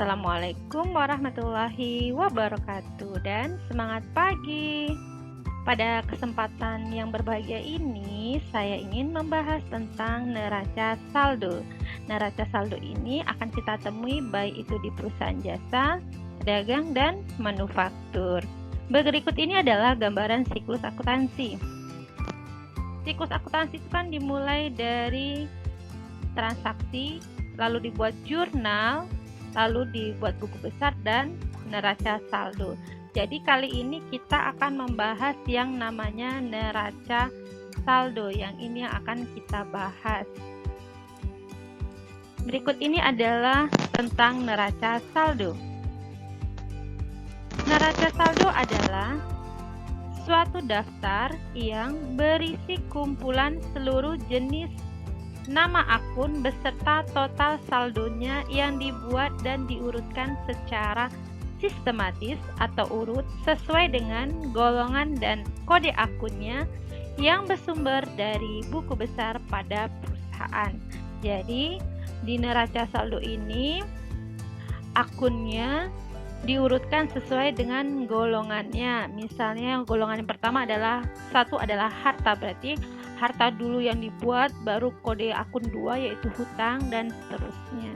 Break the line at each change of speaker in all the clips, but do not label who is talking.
Assalamualaikum warahmatullahi wabarakatuh dan semangat pagi. Pada kesempatan yang berbahagia ini, saya ingin membahas tentang neraca saldo. Neraca saldo ini akan kita temui baik itu di perusahaan jasa, pedagang, dan manufaktur. Berikut ini adalah gambaran siklus akuntansi. Siklus akuntansi itu kan dimulai dari transaksi, lalu dibuat jurnal, lalu dibuat buku besar dan neraca saldo. Jadi kali ini kita akan membahas yang namanya neraca saldo. Yang ini yang akan kita bahas. Berikut ini adalah tentang neraca saldo. Neraca saldo adalah suatu daftar yang berisi kumpulan seluruh jenis nama akun beserta total saldonya yang dibuat dan diurutkan secara sistematis atau urut sesuai dengan golongan dan kode akunnya yang bersumber dari buku besar pada perusahaan. Jadi di neraca saldo ini akunnya diurutkan sesuai dengan golongannya. Misalnya golongan yang pertama adalah harta, berarti harta dulu yang dibuat, baru kode akun 2 yaitu hutang, dan seterusnya.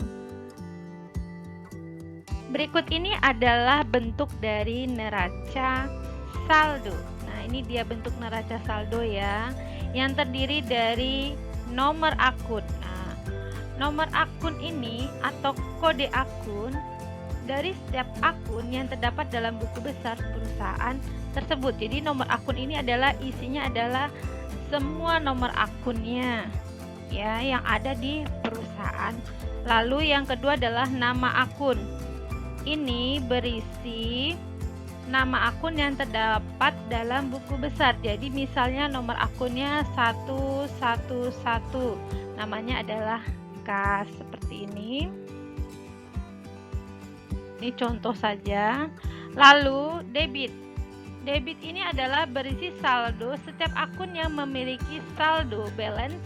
Berikut ini adalah bentuk dari neraca saldo. Nah, ini dia bentuk neraca saldo ya, yang terdiri dari nomor akun. Nah, nomor akun ini atau kode akun dari setiap akun yang terdapat dalam buku besar perusahaan tersebut. Jadi nomor akun ini isinya adalah semua nomor akunnya ya yang ada di perusahaan. Lalu yang kedua adalah nama akun. Ini berisi nama akun yang terdapat dalam buku besar. Jadi misalnya nomor akunnya 111, namanya adalah kas, seperti ini. Ini contoh saja. Lalu debit. Debit ini adalah berisi saldo setiap akun yang memiliki saldo balance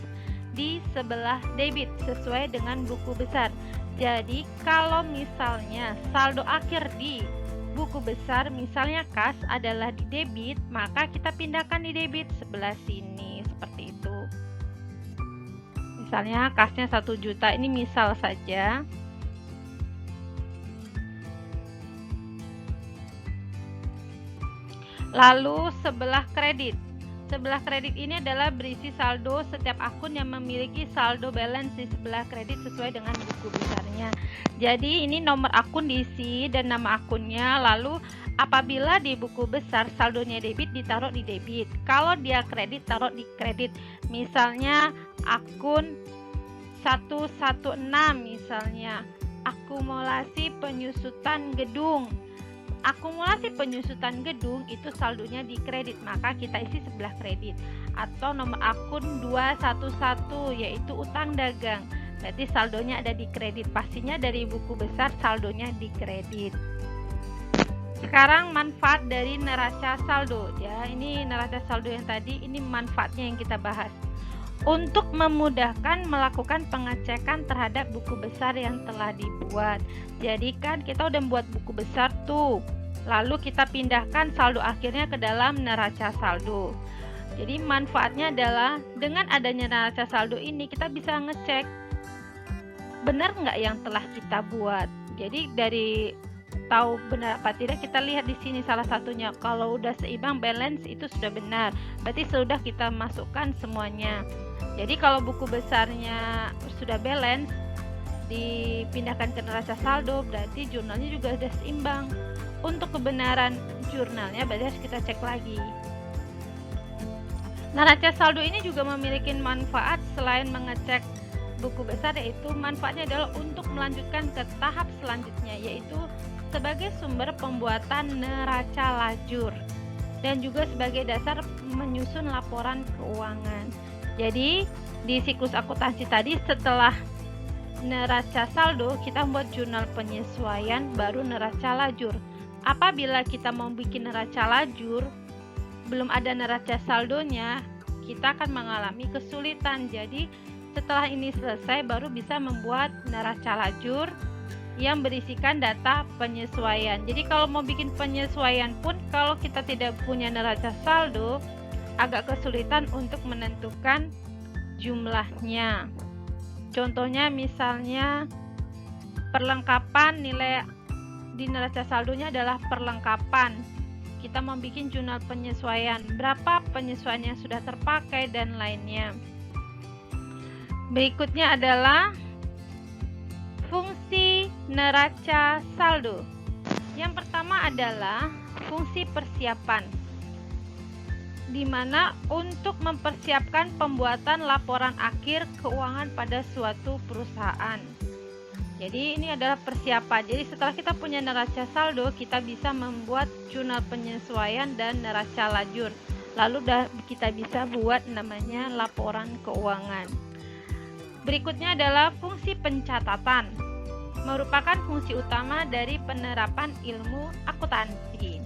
di sebelah debit sesuai dengan buku besar. Jadi kalau misalnya saldo akhir di buku besar, misalnya kas adalah di debit, maka kita pindahkan di debit sebelah sini, seperti itu. Misalnya kasnya 1 juta, ini misal saja. Lalu sebelah kredit. Sebelah kredit ini adalah berisi saldo setiap akun yang memiliki saldo balance di sebelah kredit sesuai dengan buku besarnya. Jadi ini nomor akun diisi dan nama akunnya. Lalu apabila di buku besar saldonya debit, ditaruh di debit. Kalau dia kredit, taruh di kredit. Misalnya akun 116, misalnya akumulasi penyusutan gedung. Akumulasi penyusutan gedung itu saldonya di kredit, maka kita isi sebelah kredit. Atau nomor akun 211 yaitu utang dagang, berarti saldonya ada di kredit. Pastinya dari buku besar saldonya di kredit. Sekarang manfaat dari neraca saldo ya. Ini neraca saldo yang tadi, ini manfaatnya yang kita bahas. Untuk memudahkan melakukan pengecekan terhadap buku besar yang telah dibuat. Jadi kan kita udah membuat buku besar tuh, lalu kita pindahkan saldo akhirnya ke dalam neraca saldo. Jadi manfaatnya adalah dengan adanya neraca saldo ini kita bisa ngecek benar nggak yang telah kita buat. Jadi dari tahu benar apa tidak, kita lihat di sini salah satunya. Kalau udah seimbang balance itu sudah benar, berarti sudah kita masukkan semuanya. Jadi kalau buku besarnya sudah balance, dipindahkan ke neraca saldo, berarti jurnalnya juga sudah seimbang. Untuk kebenaran jurnalnya berarti harus kita cek lagi. Neraca saldo ini juga memiliki manfaat selain mengecek buku besar, yaitu manfaatnya adalah untuk melanjutkan ke tahap selanjutnya, yaitu sebagai sumber pembuatan neraca lajur dan juga sebagai dasar menyusun laporan keuangan. Jadi di siklus akuntansi tadi, setelah neraca saldo kita membuat jurnal penyesuaian, baru neraca lajur. Apabila kita mau bikin neraca lajur belum ada neraca saldonya, kita akan mengalami kesulitan. Jadi setelah ini selesai baru bisa membuat neraca lajur yang berisikan data penyesuaian. Jadi kalau mau bikin penyesuaian pun, kalau kita tidak punya neraca saldo, agak kesulitan untuk menentukan jumlahnya. Contohnya misalnya perlengkapan, nilai di neraca saldonya adalah perlengkapan. Kita mau bikin jurnal penyesuaian, berapa penyesuaian yang sudah terpakai dan lainnya. Berikutnya adalah fungsi neraca saldo. Yang pertama adalah fungsi persiapan, di mana untuk mempersiapkan pembuatan laporan akhir keuangan pada suatu perusahaan. Jadi ini adalah persiapan. Jadi setelah kita punya neraca saldo, kita bisa membuat jurnal penyesuaian dan neraca lajur. Lalu kita bisa buat namanya laporan keuangan. Berikutnya adalah fungsi pencatatan, merupakan fungsi utama dari penerapan ilmu akuntansi.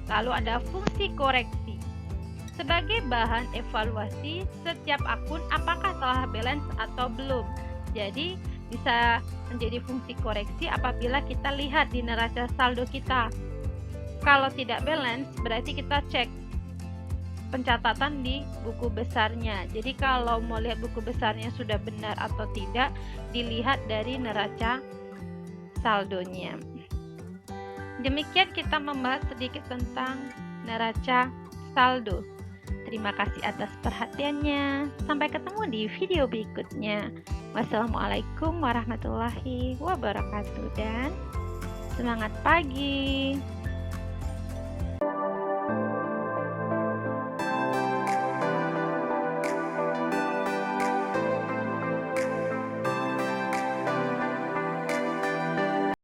Lalu ada fungsi koreksi, sebagai bahan evaluasi setiap akun apakah telah balance atau belum. Jadi bisa menjadi fungsi koreksi apabila kita lihat di neraca saldo kita. Kalau tidak balance, berarti kita cek pencatatan di buku besarnya. Jadi kalau mau lihat buku besarnya sudah benar atau tidak, dilihat dari neraca saldonya. Demikian kita membahas sedikit tentang neraca saldo. Terima kasih atas perhatiannya. Sampai ketemu di video berikutnya. Wassalamualaikum warahmatullahi wabarakatuh dan semangat pagi.